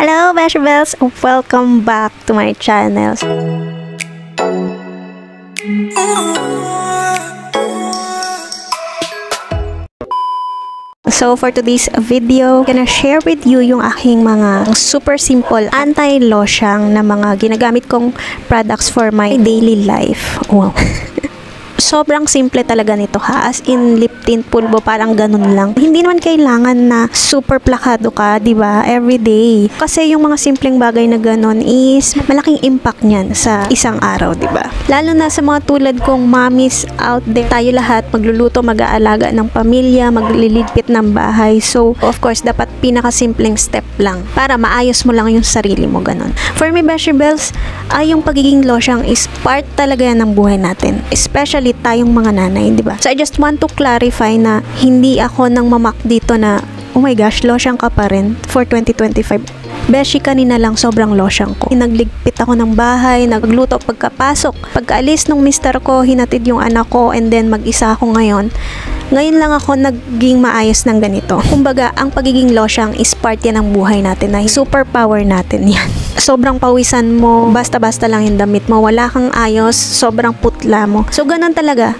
Hello, Beshabels! Welcome back to my channel. So, for today's video, I'm gonna share with you yung aking mga super simple anti-losyang na mga ginagamit kong products for my daily life. Wow! Sobrang simple talaga nito ha, as in lip tint pulbo, parang ganun lang. Hindi naman kailangan na super plakado ka, di ba, everyday. Kasi yung mga simpleng bagay na ganun is malaking impact niyan sa isang araw, di ba? Lalo na sa mga tulad kong mommies out there, tayo lahat magluluto, mag-aalaga ng pamilya, magliligpit ng bahay. So, of course, dapat pinakasimpleng step lang para maayos mo lang yung sarili mo, ganun. For me, Beshabels, yung pagiging losyang is part talaga yan ng buhay natin. Especially tayong mga nanay, di ba? So, I just want to clarify na hindi ako nang mamak dito na, oh my gosh, losyang ka pa rin for 2025. Beshi, kanina lang sobrang losyang ko. Nagligpit ako ng bahay, nagluto pagkapasok. Pagkaalis nung mister ko, hinatid yung anak ko, and then mag-isa ako ngayon. Ngayon lang ako naging maayos ng ganito. Kumbaga, ang pagiging losyang is part yan ng buhay natin, na superpower natin yan. Sobrang pawisan mo, basta-basta lang yung damit mo, wala kang ayos, sobrang putla mo. So, ganun talaga.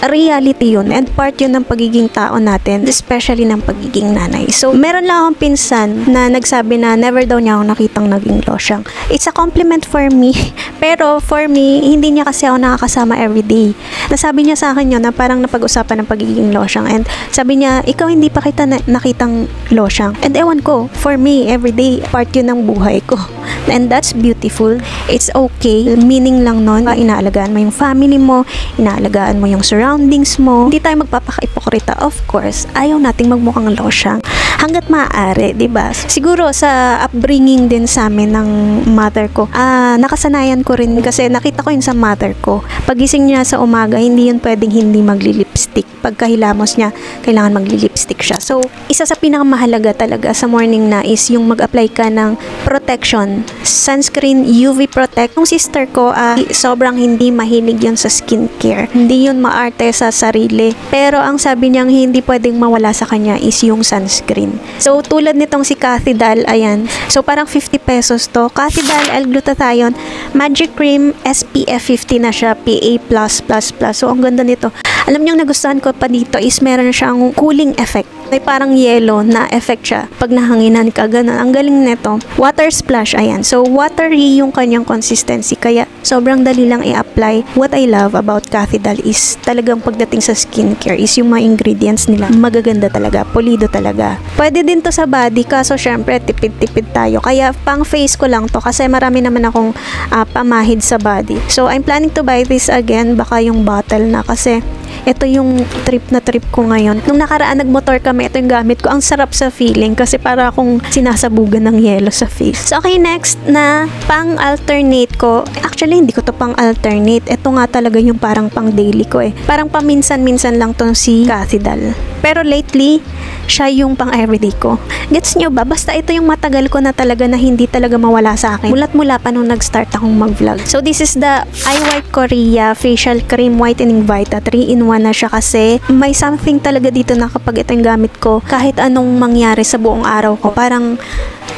Reality yun, and part yun ng pagiging tao natin, especially ng pagiging nanay. So, meron lang akong pinsan na nagsabi na never daw niya ako nakitang naging losyang. It's a compliment for me, pero for me, hindi niya kasi ako nakakasama everyday. Nasabi niya sa akin yun na parang napag-usapan ng pagiging losyang, and sabi niya, ikaw hindi pa kita nakitang losyang. And ewan ko, for me, everyday, part yun ng buhay ko. And that's beautiful. It's okay. Meaning lang nun, inaalagaan mo yung family mo, inaalagaan mo yung surroundings mo. Hindi tayo magpapaka-ipokrita. Of course, ayaw nating magmukhang losyang hanggat maaari, diba? Siguro sa upbringing din sa amin ng mother ko, nakasanayan ko rin kasi nakita ko yun sa mother ko. Pagising niya sa umaga, hindi yun pwedeng hindi magli-lipstick. Pagkahilamos niya, kailangan magli-lipstick siya. So, isa sa pinakamahalaga talaga sa morning na is yung mag-apply ka ng protection, sunscreen, UV protect. Yung sister ko, sobrang hindi mahilig yun sa skincare. Hindi yun maarte sa sarili. Pero ang sabi niyang hindi pwedeng mawala sa kanya is yung sunscreen. So, tulad nitong si Cathy Dal, ayan. So, parang 50 pesos to. Cathy Dal L-glutathione Magic Cream SPF 50 na siya, PA+++. So, ang ganda nito. Alam niyo, nagustuhan ko pa dito is meron siyang cooling effect. May parang yellow na effect siya pag nahanginan ka, ganun. Ang galing nito. Water splash, ayan. So, watery yung kanyang consistency. Kaya, sobrang dali lang i-apply. What I love about Cathy Dal is talagang pagdating sa skincare is yung mga ingredients nila. Magaganda talaga. Pulido talaga. Pwede din to sa body, kaso syempre, tipid-tipid tayo. Kaya, pang face ko lang to kasi marami naman akong pamahid sa body. So, I'm planning to buy this again. Baka yung bottle na kasi ito yung trip ko ngayon. Nung nakaraan nagmotor kami, ito yung gamit ko. Ang sarap sa feeling kasi para akong sinasabugan ng yelo sa face. So, okay, next na pang-alternate ko. Actually, hindi ko to pang-alternate. Ito nga talaga yung parang pang-daily ko eh. Parang paminsan-minsan lang to si Cathy Dal. Pero lately, siya yung pang-everyday ko. Gets nyo ba? Basta ito yung matagal ko na talaga na hindi talaga mawala sa akin. Mulat-mula pa nung nag-start akong mag-vlog. So, this is the iWhite Korea Facial Cream Whitening Vita. 3-in-1 na siya kasi may something talaga dito na kapag ito yung gamit ko, kahit anong mangyari sa buong araw ko, parang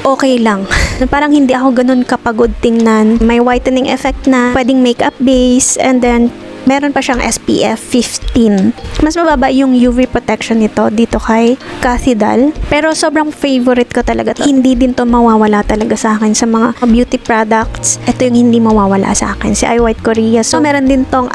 okay lang. Parang hindi ako ganun kapagod tingnan. May whitening effect na pwedeng makeup base, and then meron pa siyang SPF 15. Mas mababa yung UV protection nito dito kay Cathy Dal. Pero sobrang favorite ko talaga to. Hindi din to mawawala talaga sa akin sa mga beauty products. Ito yung hindi mawawala sa akin. Si iWhite Korea. So, meron din tong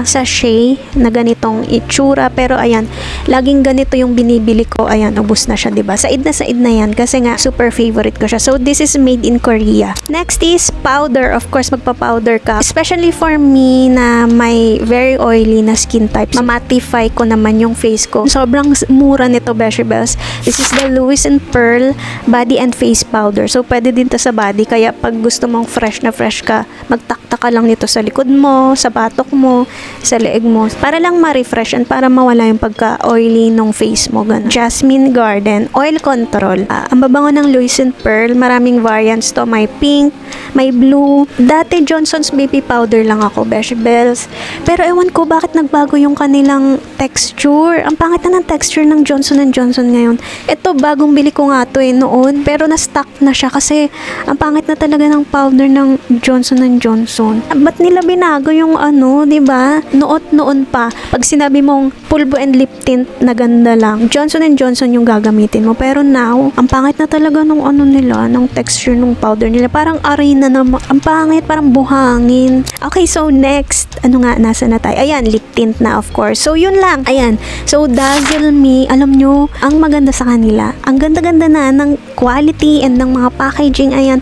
sachet na ganitong itsura. Pero ayan, laging ganito yung binibili ko. Ayan, ubus na siya, diba? Said na yan. Kasi nga, super favorite ko siya. So, this is made in Korea. Next is powder. Of course, magpa-powder ka. Especially for me na may very oily na skin type. Mamatify ko naman yung face ko. Sobrang mura nito, Beshabels. This is the Louis & Pearl Body and Face Powder. So, pwede din to sa body. Kaya, pag gusto mong fresh na fresh ka, magtakta ka lang nito sa likod mo, sa batok mo, sa leeg mo. Para lang ma-refresh and para mawala yung pagka-oily ng face mo. Ganun. Jasmine Garden Oil Control. Ang babango ng Louis & Pearl. Maraming variants to. May pink, may blue. Dati, Johnson's Baby Powder lang ako, Beshabels. Pero ewan ko bakit nagbago yung kanilang texture. Ang pangit na ng texture ng Johnson & Johnson ngayon. Ito, bagong bili ko nga to noon. Pero na-stock na siya kasi ang pangit na talaga ng powder ng Johnson & Johnson. Ba't nila binago yung diba? Noon pa. Pag sinabi mong pulbo and lip tint na ganda lang, Johnson & Johnson yung gagamitin mo. Pero now, ang pangit na talaga nung nila, ng texture ng powder nila. Parang arena na, ang pangit, parang buhangin. Okay, so next, nasa na tayo? Ayan, lip tint na of course. So, yun lang. Ayan. So, Dazzle Me, alam nyo, ang maganda sa kanila, ang ganda-ganda na ng quality and ng mga packaging. Ayan,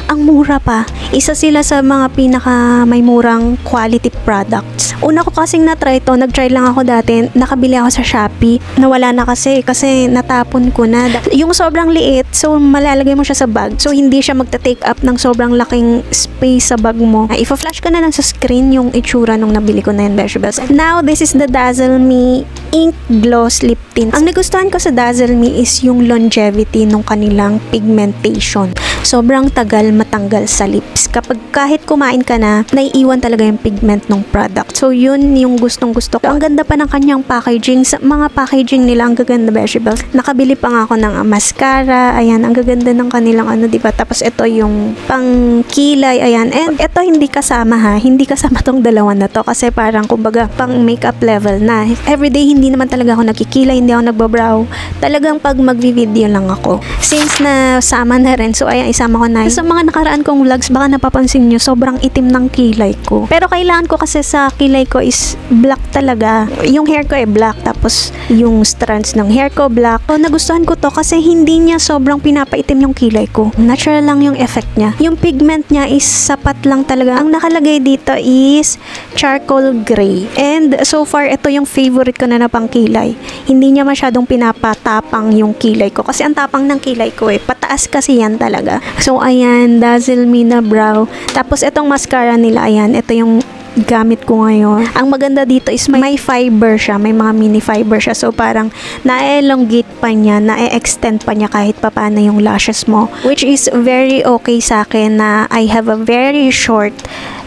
ang mura pa. Isa sila sa mga pinaka may murang quality products. Una ko kasing na-try to, nag-try lang ako dati, nakabili ako sa Shopee. Nawala na kasi natapon ko na. Yung sobrang liit, so malalagay mo siya sa bag. So, hindi siya magta-take up ng sobrang laking space sa bag mo. Ipa-flash ko na lang sa screen yung itsura nung nabili ko na yun, vegetables. Now, this is the Dazzle Me Ink Gloss Lip Tint. Ang nagustuhan ko sa Dazzle Me is yung longevity nung kanilang pigmentation. Sobrang tagal matanggal sa lips. Kapag kahit kumain ka na, naiiwan talaga yung pigment ng product. So, yun yung gustong-gusto ko. Ang ganda pa ng kanyang packaging. Sa mga packaging nila, ang gaganda, vegetables. Nakabili pa nga ako ng mascara. Ayan, ang gaganda ng kanilang diba? Tapos, ito yung pang kilay. Ayan. And, ito hindi kasama Hindi kasama tong dalawa na to. Kasi parang, kumbaga, pang makeup level na. Everyday, hindi naman talaga ako nagkikilay. Hindi ako nagbabrow. Talagang pag magvi-video lang ako. Since na sama na rin. So, ayan, isama ko na. Sa mga nakaraan kong vlogs, baka napapansin nyo, sobrang itim ng kilay ko. Pero kailangan ko kasi sa kilay ko is black talaga. Yung hair ko black. Tapos, yung strands ng hair ko black. So, nagustuhan ko to kasi hindi niya sobrang pinapaitim yung kilay ko. Natural lang yung effect niya. Yung pigment niya is sapat lang talaga. Ang nakalagay dito is charcoal gray. And so far, ito yung favorite ko na pang kilay. Hindi niya masyadong pinapatapang yung kilay ko. Kasi ang tapang ng kilay ko pataas kasi yan talaga. So, ayan, Dazzle Me na brow. Tapos, itong mascara nila, ayan, ito yung gamit ko ngayon. Ang maganda dito is may fiber siya, may mga mini fiber siya. So, parang na-elongate pa niya, na-extend pa niya kahit papaano yung lashes mo. Which is very okay sa akin na I have a very short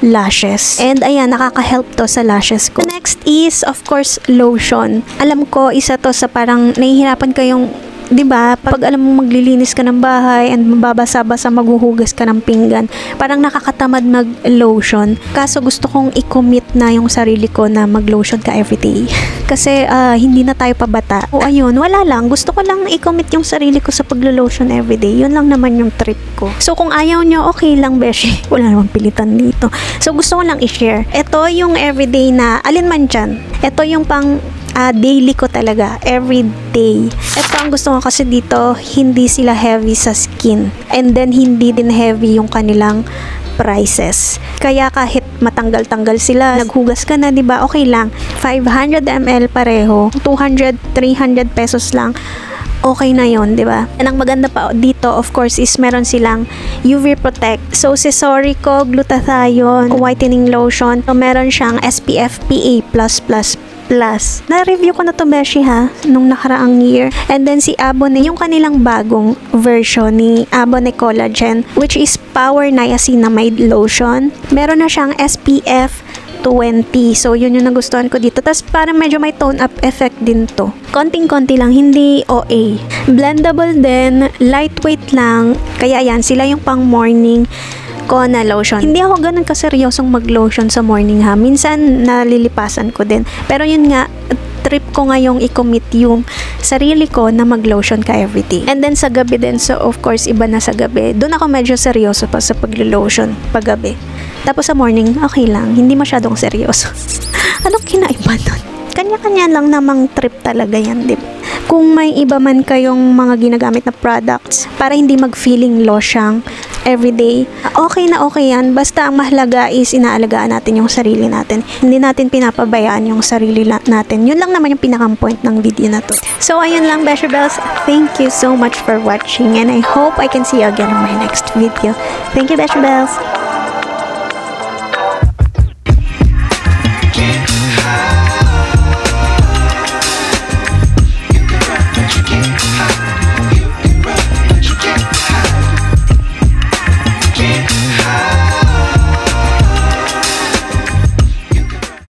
lashes. And ayan, nakaka-help to sa lashes ko. Next is, of course, lotion. Alam ko, isa to sa parang nahihirapan kayong 'di ba? Pag alam mo maglilinis ka ng bahay and mababasa-basa, maghuhugas ka ng pinggan, parang nakakatamad mag-lotion. Kaso gusto kong i-commit na yung sarili ko na mag-lotion ka everyday. Kasi hindi na tayo pabata. O ayun, wala lang. Gusto ko lang i-commit yung sarili ko sa paglo-lotion everyday. Yun lang naman yung trip ko. So kung ayaw nyo, okay lang, beshi. Wala namang pilitan dito. So gusto ko lang i-share. Ito yung everyday na, alin man dyan. Ito yung pang daily ko talaga, every day. Ito ang gusto ko kasi dito, hindi sila heavy sa skin. And then, hindi din heavy yung kanilang prices. Kaya kahit matanggal-tanggal sila, naghugas ka na, diba? Okay lang. 500 ml pareho. 200, 300 pesos lang. Okay na yon, di ba? And ang maganda pa dito, of course, is meron silang UV Protect. So, si Sorico Glutathione Whitening Lotion. So, meron siyang SPF PA+++. Na-review ko na to, beshi, nung nakaraang year. And then, si Abone, yung kanilang bagong version ni Abone Collagen, which is Power Niacinamide Lotion. Meron na siyang SPF 20. So, yun yung nagustuhan ko dito. Tapos, parang medyo may tone-up effect din to. Konting-konti lang, hindi OA. Blendable din, lightweight lang. Kaya, yan, sila yung pang morning ko na lotion. Hindi ako ganun kaseryosong mag-lotion sa morning, Minsan, nalilipasan ko din. Pero, yun nga, trip ko ngayong i-commit yung sarili ko na mag-lotion ka everyday. And then, sa gabi din. So, of course, iba na sa gabi. Doon ako medyo seryoso pa sa pag-lotion paggabi. Tapos sa morning, okay lang. Hindi masyadong seryoso. Anong kinaiba nun? Kanya-kanya lang namang trip talaga yan, diba? Kung may iba man kayong mga ginagamit na products para hindi mag-feeling losyang everyday, okay na okay yan. Basta ang mahalaga is inaalagaan natin yung sarili natin. Hindi natin pinapabayaan yung sarili natin. Yun lang naman yung pinaka-point ng video na to. So, ayun lang, Beshabels. Thank you so much for watching and I hope I can see you again in my next video. Thank you, Beshabels.